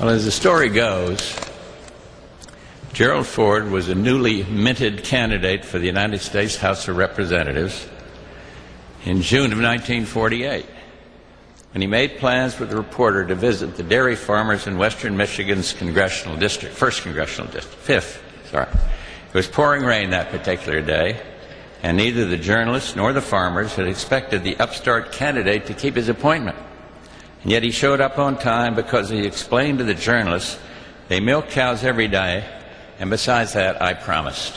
Well, as the story goes, Gerald Ford was a newly minted candidate for the United States House of Representatives in June of 1948, when he made plans with a reporter to visit the dairy farmers in western Michigan's congressional district, 1st Congressional District, 5th, sorry. It was pouring rain that particular day, and neither the journalists nor the farmers had expected the upstart candidate to keep his appointment. And yet he showed up on time because he explained to the journalists, they milk cows every day, and besides that, I promised.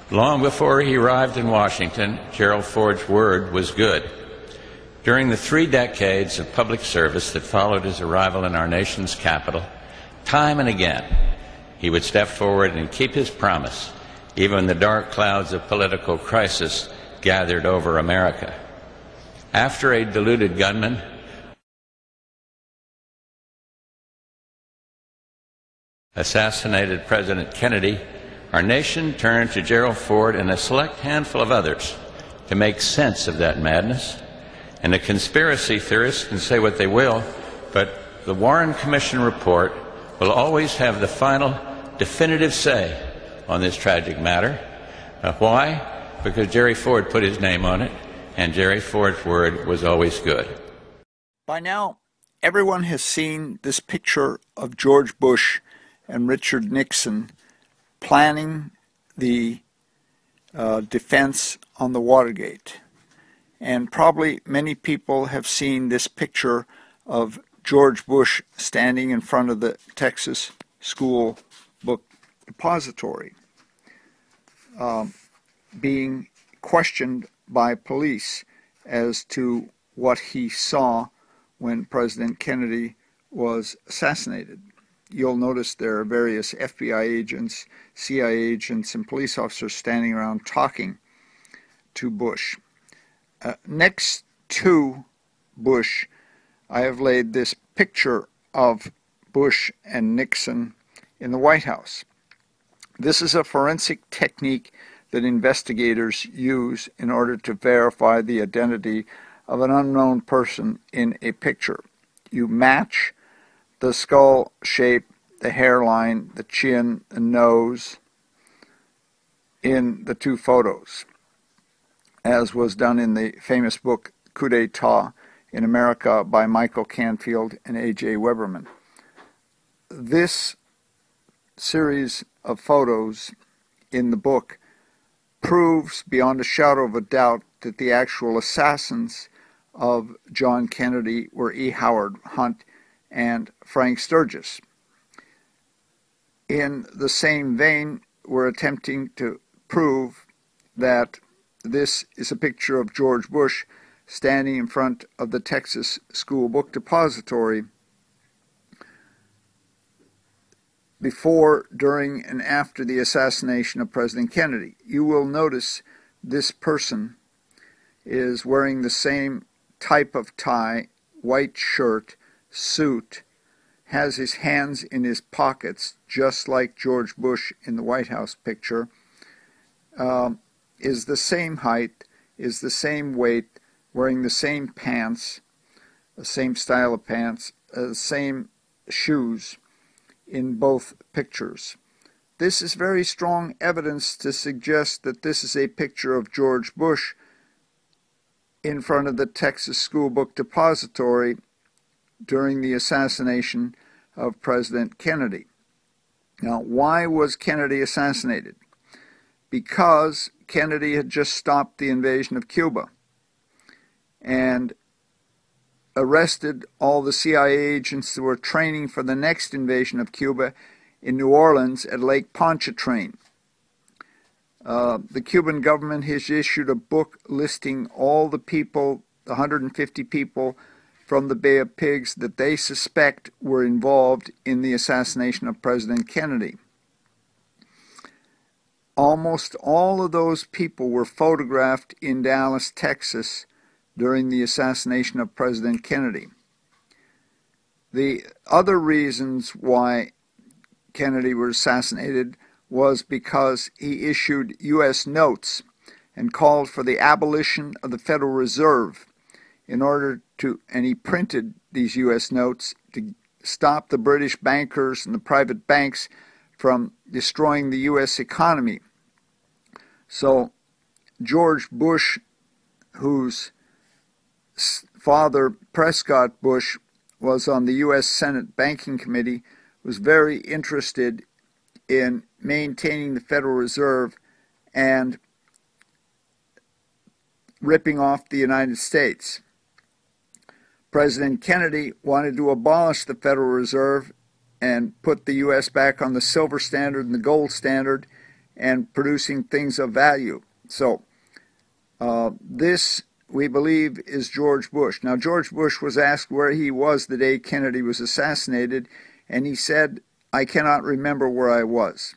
Long before he arrived in Washington, Gerald Ford's word was good. During the 3 decades of public service that followed his arrival in our nation's capital, time and again, he would step forward and keep his promise, even when the dark clouds of political crisis gathered over America. After a deluded gunman assassinated President Kennedy, our nation turned to Gerald Ford and a select handful of others to make sense of that madness. And the conspiracy theorists can say what they will, but the Warren Commission report will always have the final definitive say on this tragic matter. Why? Because Jerry Ford put his name on it, and Jerry Ford's word was always good. By now, everyone has seen this picture of George Bush and Richard Nixon planning the defense on the Watergate. And probably many people have seen this picture of George Bush standing in front of the Texas School Book Depository, being questioned by police as to what he saw when President Kennedy was assassinated. You'll notice there are various FBI agents, CIA agents, and police officers standing around talking to Bush. Next to Bush, I have laid this picture of Bush and Nixon in the White House. This is a forensic technique that investigators use in order to verify the identity of an unknown person in a picture. You match the skull shape, the hairline, the chin, the nose in the 2 photos, as was done in the famous book Coup d'Etat in America by Michael Canfield and A.J. Weberman. This series of photos in the book proves beyond a shadow of a doubt that the actual assassins of John Kennedy were E. Howard Hunt and Frank Sturgis. In the same vein, we're attempting to prove that this is a picture of George Bush standing in front of the Texas School Book Depository before, during, and after the assassination of President Kennedy. You will notice this person is wearing the same type of tie, white shirt, suit, has his hands in his pockets, just like George Bush in the White House picture, is the same height, is the same weight, wearing the same pants, the same style of pants, same shoes in both pictures. This is very strong evidence to suggest that this is a picture of George Bush in front of the Texas School Book Depository during the assassination of President Kennedy. Now, why was Kennedy assassinated? Because Kennedy had just stopped the invasion of Cuba and arrested all the CIA agents that were training for the next invasion of Cuba in New Orleans at Lake Pontchartrain. The Cuban government has issued a book listing all the people, the 150 people from the Bay of Pigs that they suspect were involved in the assassination of President Kennedy. Almost all of those people were photographed in Dallas, Texas during the assassination of President Kennedy. The other reasons why Kennedy was assassinated was because he issued U.S. notes and called for the abolition of the Federal Reserve in order to, and he printed these U.S. notes to stop the British bankers and the private banks from destroying the U.S. economy. So George Bush, whose father, Prescott Bush, was on the U.S. Senate Banking Committee, was very interested in maintaining the Federal Reserve and ripping off the United States. President Kennedy wanted to abolish the Federal Reserve and put the U.S. back on the silver standard and the gold standard and producing things of value. So this, we believe, is George Bush. Now, George Bush was asked where he was the day Kennedy was assassinated, and he said, "I cannot remember where I was."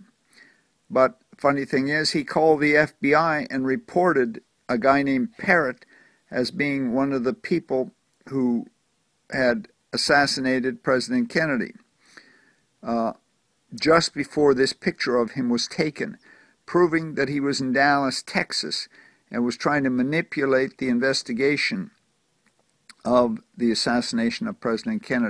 But funny thing is, he called the FBI and reported a guy named Parrott as being one of the people who had assassinated President Kennedy just before this picture of him was taken, proving that he was in Dallas, Texas, and was trying to manipulate the investigation of the assassination of President Kennedy.